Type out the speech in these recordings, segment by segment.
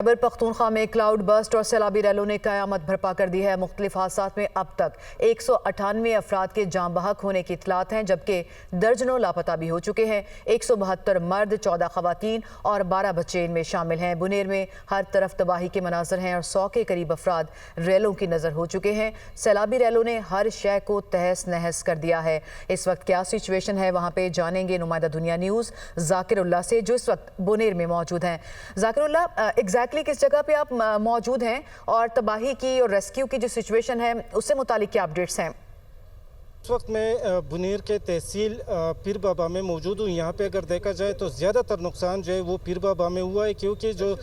खैबर पख्तूनख्वा में cloud burst और सैलाबी रैलों ने कयामत बर्पा कर दी है। मुख्तलिफ हादसात में अब तक 198 अफराद के जाँ बहक होने की इतलात हैं, जबकि दर्जनों लापता भी हो चुके हैं। 172 मर्द, 14 खवातीन और 12 बच्चे इनमें शामिल हैं। बुनेर में हर तरफ तबाही के मनाजर हैं और 100 के करीब अफराद रैलों की नज़र हो चुके हैं। सैलाबी रैलों ने हर शय को तहस नहस कर दिया है। इस वक्त क्या सिचुएशन है वहाँ पे जानेंगे नुमाइंदा दुनिया न्यूज़ जाकिरुल्लाह से, जो इस वक्त बुनेर में मौजूद हैं। जाकिरुल्लाह, किस जगह पे आप मौजूद हैं और तबाही की और रेस्क्यू की जो सिचुएशन है उससे मुतालिक क्या अपडेट्स हैं? इस वक्त मैं बुनेर के तहसील पीर बाबा में मौजूद हूँ। यहाँ पे अगर देखा जाए तो ज़्यादातर नुकसान जो है वो पीर बाबा में हुआ है, क्योंकि जो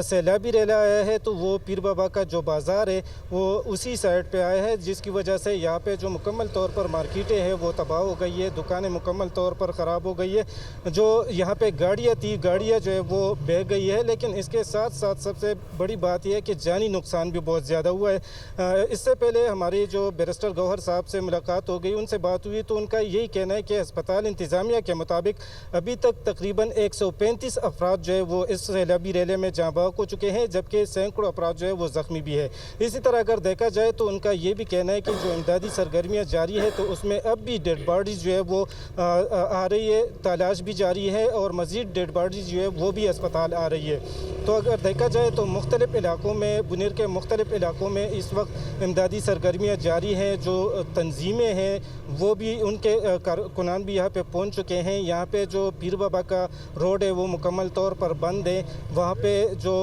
सैलाबी रैला आया है तो वो पीर बाबा का जो बाज़ार है वो उसी साइड पे आया है, जिसकी वजह से यहाँ पे जो मुकम्मल तौर पर मार्केटें हैं वो तबाह हो गई है, दुकानें मुकम्मल तौर पर ख़राब हो गई है। जो यहाँ पे गाड़ियाँ थी, गाड़ियाँ जो है वो बह गई है। लेकिन इसके साथ साथ सबसे बड़ी बात यह है कि जानी नुकसान भी बहुत ज़्यादा हुआ है। इससे पहले हमारी जो बैरिस्टर गौहर साहब से मुलाकात हो गई, उनसे बात हुई तो उनका यही कहना है कि अस्पताल इंतज़ामिया के मुताबिक अभी तक तकरीबन 135 अफराद जो है वो इस सैलाबी रैले में जाँ बहक हो चुके हैं, जबकि सैकड़ों अफराद जो है वो ज़ख्मी भी है। इसी तरह अगर देखा जाए तो उनका ये भी कहना है कि जो इमदादी सरगर्मियाँ जारी है तो उसमें अब भी डेड बॉडीज़ जो है वो आ रही है, तलाश भी जारी है और मज़ीद डेड बॉडीज़ जो है वो भी अस्पताल आ रही है। तो अगर देखा जाए तो मुख्तलिफ़ इलाकों में, बुनेर के मुख्तलिफ़ इलाकों में इस वक्त इमदादी सरगर्मियाँ जारी हैं। जो तंजीमें हैं वो भी, उनके कारकुनान भी यहाँ पे पहुँच चुके हैं। यहाँ पे जो पीर बाबा का रोड है वो मुकम्मल तौर पर बंद है। वहाँ पे जो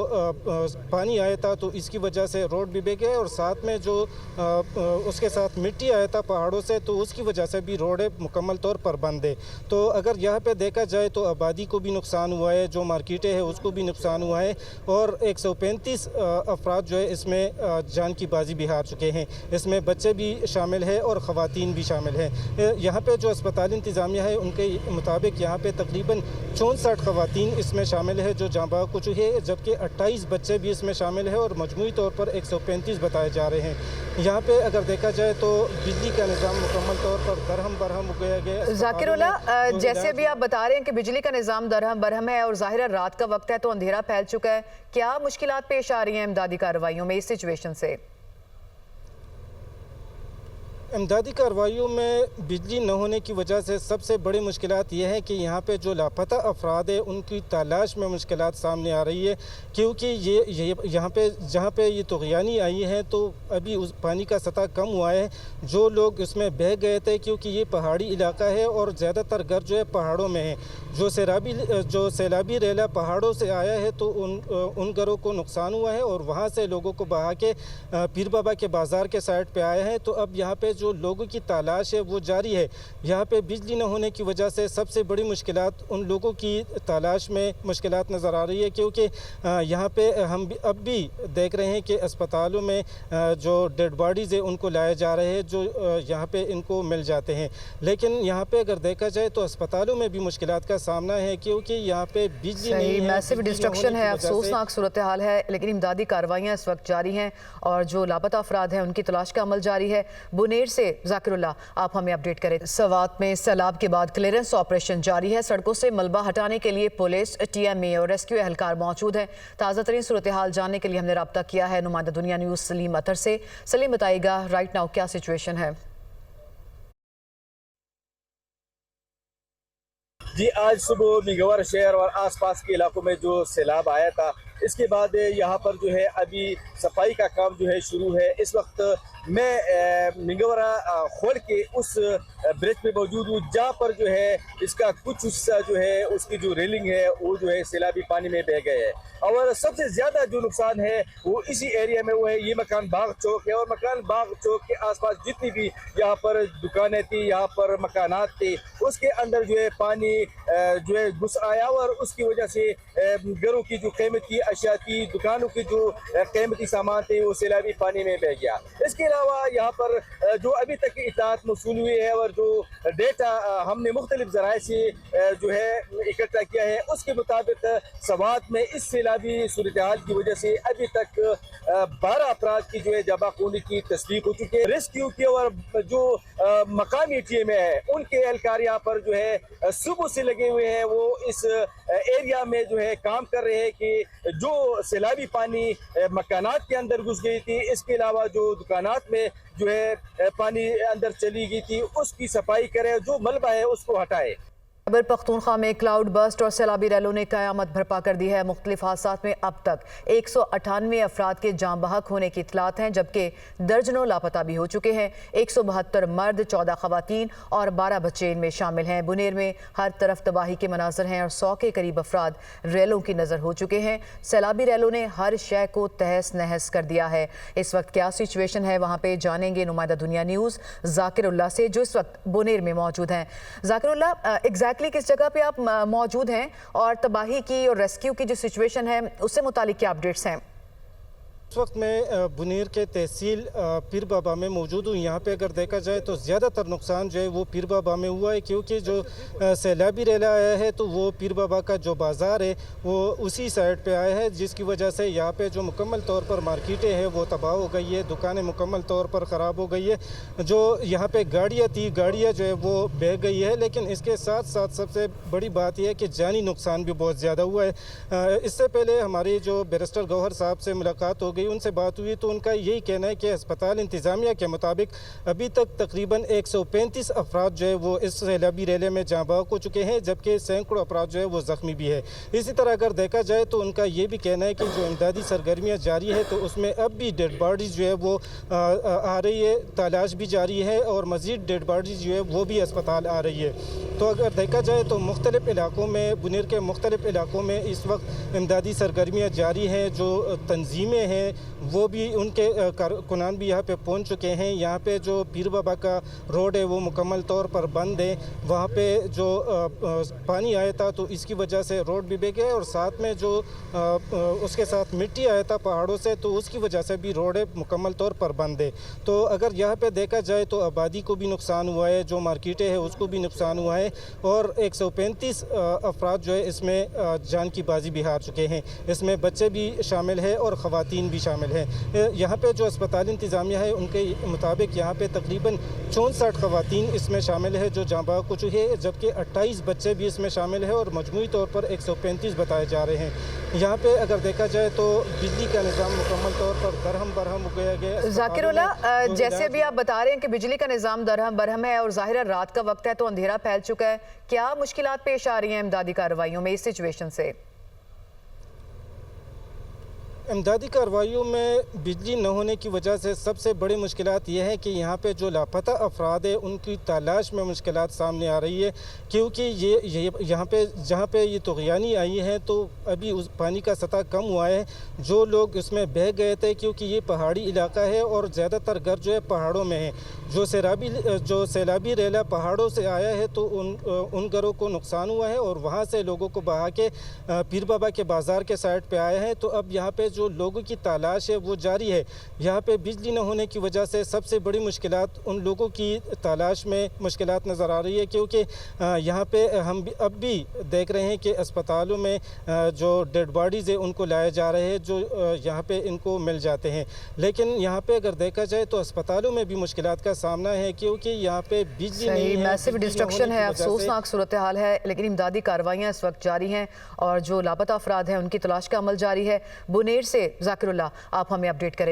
पानी आया था तो इसकी वजह से रोड भी बह गया, और साथ में जो उसके साथ मिट्टी आया था पहाड़ों से तो उसकी वजह से भी रोड है मुकम्मल तौर पर बंद है। तो अगर यहाँ पे देखा जाए तो आबादी को भी नुकसान हुआ है, जो मार्केटें हैं उसको भी नुकसान हुआ है, और 135 अफराद जो है इसमें जान की बाजी भी हार चुके हैं। इसमें बच्चे भी शामिल हैं और ख़वातीन भी शामिल हैं। यहाँ पे जो अस्पताल इंतज़ामिया है उनके मुताबिक यहाँ पे तकरीबन 64 ख़वातीन इसमें शामिल है जो जाँ बहक हो चुकी है, जबकि 28 बच्चे भी इसमें शामिल है और मजमूई तौर पर 135 बताए जा रहे हैं। यहाँ पे अगर देखा जाए तो बिजली का निज़ाम मुकम्मल तौर पर दरहम बरहम हो गया। जाकिरुल्लाह, जैसे भी आप बता रहे हैं कि बिजली का निज़ाम दरहम बरहम है और ज़ाहिर है रात का वक्त है तो अंधेरा फैल चुका है, क्या मुश्किलात पेश आ रही हैं इमदादी कार्रवाइयों में इस सिचुएशन से? इमदादी कार्रवाइयों में बिजली न होने की वजह से सबसे बड़ी मुश्किलात यह है कि यहाँ पे जो लापता अफराद है उनकी तलाश में मुश्किलात सामने आ रही है, क्योंकि ये यहाँ पे जहाँ पे ये तुग़यानी आई है तो अभी उस पानी का सतह कम हुआ है। जो लोग उसमें बह गए थे, क्योंकि ये पहाड़ी इलाका है और ज़्यादातर घर जो है पहाड़ों में है। जो सैलाबी रैला पहाड़ों से आया है तो उन घरों को नुकसान हुआ है और वहाँ से लोगों को बहा के पीर बाबा के बाज़ार के साइड पे आया है। तो अब यहाँ पे जो लोगों की तलाश है वो जारी है। यहाँ पे बिजली न होने की वजह से सबसे बड़ी मुश्किलात उन लोगों की तलाश में मुश्किलात नज़र आ रही है, क्योंकि यहाँ पे हम अब भी देख रहे हैं कि अस्पतालों में जो डेड बॉडीज़ है उनको लाए जा रहे हैं, जो यहाँ पे इनको मिल जाते हैं। लेकिन यहाँ पे अगर देखा जाए तो अस्पतालों में भी मुश्किलात का सामना है, क्योंकि यहाँ पे बिजली नहीं है, मैसिव डिस्ट्रक्शन है, अफसोसनाक सूरत हाल है। लेकिन इमदादी कार्रवाइयाँ इस वक्त जारी हैं और जो लापता अफराद हैं उनकी तलाश का अमल जारी है। बुनेर से जाकिरुल्लाह, आप हमें अपडेट करें। सवात में सैलाब के बाद क्लियरेंस ऑपरेशन जारी है। सड़कों से मलबा हटाने के लिए पुलिस, TMA और रेस्क्यू एहलकार मौजूद हैं। ताज़ा तरीन सूरत हाल जानने के लिए हमने रब्ता किया है नुमाइंदा दुनिया न्यूज़ सलीम अतर से। सलीम, बताइएगा राइट नाउ क्या सिचुएशन है? जी, आज सुबह मिंगवर शहर और आसपास के इलाकों में जो सैलाब आया था, इसके बाद यहाँ पर जो है अभी सफाई का काम जो है शुरू है। इस वक्त मैं मिंगवरा खोल के उस ब्रिज पे मौजूद हूँ जहाँ पर जो है इसका कुछ हिस्सा जो है उसकी जो रेलिंग है वो जो है सैलाबी पानी में बह गए है। और सबसे ज़्यादा जो नुकसान है वो इसी एरिया में वो है, ये मकान बाग चौक है। और मकान बाग चौक के आसपास जितनी भी यहाँ पर दुकानें थी, यहाँ पर मकानात थे, उसके अंदर जो है पानी जो है घुस आया और उसकी वजह से घरों की जो कीमती अशिया थी, दुकानों की जो कीमती सामान थे वो सैलाबी पानी में बह गया। इसके अलावा यहाँ पर जो अभी तक की इत्तलात मौसूल हुई है और जो डेटा हमने मुख्तलिफ ज़राए से जो है इकट्ठा किया है, उसके मुताबिक सवात में इस सैलाबी सूरत हाल की वजह से अभी तक 12 अफराद की जो है जबा होने की तस्दीक हो चुकी है। रेस्क्यू की और जो मकामी TMA है उनके एहलकार यहाँ पर जो है सुबह से लगे हुए हैं, वो इस एरिया में जो है काम कर रहे हैं कि जो सैलाबी पानी मकानात के अंदर घुस गई थी। इसके अलावा जो दुकानात में जो है पानी अंदर चली गई थी उसकी सफाई करे, जो मलबा है उसको हटाए। खैबर पख्तूनख्वा में क्लाउड बर्स्ट और सैलाबी रैलों ने कयामत बर्पा कर दी है। मुख्तलिफ हादसात में अब तक 198 अफराद के जाँ बहक होने की इतलात हैं, जबकि दर्जनों लापता भी हो चुके हैं। 172 मर्द, 14 खवातीन और 12 बच्चे इनमें शामिल हैं। बुनेर में हर तरफ तबाही के मनाजर हैं और 100 के करीब अफराद रैलों की नज़र हो चुके हैं। सैलाबी रैलों ने हर शय को तहस नहस कर दिया है। इस वक्त क्या सिचुएशन है वहाँ पे जानेंगे नुमाइंदा दुनिया न्यूज़ जाकिर उल्लाह से, जो इस वक्त बुनेर में मौजूद हैं। जाकिर उल्लाह, एग्जैक्टली किस जगह पे आप मौजूद हैं और तबाही की और रेस्क्यू की जो सिचुएशन है उससे मुतालिक क्या अपडेट्स हैं? इस वक्त मैं बुनेर के तहसील पीर बाबा में मौजूद हूँ। यहाँ पे अगर देखा जाए तो ज़्यादातर नुकसान जो है वो पीर बाबा में हुआ है, क्योंकि जो सैलाबी रैला आया है तो वो पीर बाबा का जो बाज़ार है वो उसी साइड पे आया है, जिसकी वजह से यहाँ पे जो मुकम्मल तौर पर मार्केटें हैं वो तबाह हो गई है, दुकानें मुकम्मल तौर पर ख़राब हो गई है। जो यहाँ पे गाड़ियाँ थी, गाड़ियाँ जो है वो बह गई है। लेकिन इसके साथ साथ सबसे बड़ी बात यह है कि जानी नुकसान भी बहुत ज़्यादा हुआ है। इससे पहले हमारी जो बैरिस्टर गौहर साहब से मुलाकात हो गई, उनसे बात हुई तो उनका यही कहना है कि अस्पताल इंतज़ामिया के मुताबिक अभी तक तकरीबन 135 अफराद जो है वो इस सैलाबी रैले में जाँ बहक हो चुके हैं, जबकि सैकड़ों अफराद जो है वो ज़ख्मी भी है। इसी तरह अगर देखा जाए तो उनका ये भी कहना है कि जो इमदादी सरगर्मियाँ जारी है तो उसमें अब भी डेड बॉडीज़ जो है वो आ रही है, तलाश भी जारी है और मज़ीद डेड बॉडीज़ जो है वो भी अस्पताल आ रही है। तो अगर देखा जाए तो मुख्तलिफ इलाकों में, बुनेर के मुख्तलिफ इलाकों में इस वक्त इमदादी सरगर्मियाँ जारी हैं। जो तंजीमें हैं वो भी, उनके कारकुनान भी यहाँ पे पहुँच चुके हैं। यहाँ पे जो पीर बाबा का रोड है वो मुकम्मल तौर पर बंद है। वहाँ पे जो पानी आया था तो इसकी वजह से रोड भी बह गया और साथ में जो उसके साथ मिट्टी आया था पहाड़ों से तो उसकी वजह से भी रोड है मुकम्मल तौर पर बंद है। तो अगर यहाँ पे देखा जाए तो आबादी को भी नुकसान हुआ है, जो मार्केटें हैं उसको भी नुकसान हुआ है और 135 अफराद जो है इसमें जान की बाजी भी हार चुके हैं। इसमें बच्चे भी शामिल हैं और ख़वातीन भी शामिल हैं। यहाँ पे जो अस्पताल इंतज़ामिया है उनके मुताबिक यहाँ पे तकरीबन 64 ख़वातीन इसमें शामिल है जो जाँ बहक हो चुकी है, जबकि 28 बच्चे भी इसमें शामिल है और मजमूई तौर पर 135 बताए जा रहे हैं। यहाँ पे अगर देखा जाए तो बिजली का निज़ाम मुकम्मल तौर पर दरहम बरहम हो गया। जाकिर उल्लाह, जैसे अभी आप बता रहे हैं कि बिजली का निज़ाम दरहम बरहम है और ज़ाहिर है रात का वक्त है तो अंधेरा फैल चुका है, क्या मुश्किलात पेश आ रही हैं इमदादी कार्रवाइयों में इस सिचुएशन से? इमदादी कार्रवाइयों में बिजली न होने की वजह से सबसे बड़ी मुश्किलात यह है कि यहाँ पे जो लापता अफराद है उनकी तलाश में मुश्किलात सामने आ रही है, क्योंकि ये यहाँ पे जहाँ पे ये तुग़यानी आई है तो अभी उस पानी का सतह कम हुआ है। जो लोग इसमें बह गए थे, क्योंकि ये पहाड़ी इलाका है और ज़्यादातर घर जो है पहाड़ों में है। जो सैलाबी रैला पहाड़ों से आया है तो उन घरों को नुकसान हुआ है और वहाँ से लोगों को बहा के पीर बाबा के बाज़ार के साइड पे आए हैं। तो अब यहाँ पे जो लोगों की तलाश है वो जारी है। यहाँ पे बिजली न होने की वजह से सबसे बड़ी मुश्किलात उन लोगों की तलाश में मुश्किलात नज़र आ रही है, क्योंकि यहाँ पे हम अब भी देख रहे हैं कि अस्पतालों में जो डेड बॉडीज़ है उनको लाए जा रहे हैं, जो यहाँ पे इनको मिल जाते हैं। लेकिन यहाँ पे अगर देखा जाए तो अस्पतालों में भी मुश्किलात का सामना है, क्योंकि यहाँ पे बिजली नहीं है, मैसिव डिस्ट्रक्शन है, अफसोसनाक सूरत हाल है। लेकिन इमदादी कार्रवाइयाँ इस वक्त जारी हैं और जो लापता अफराद हैं उनकी तलाश का अमल जारी है। बुनेर से जाकिर उल्लाह, आप हमें अपडेट करें।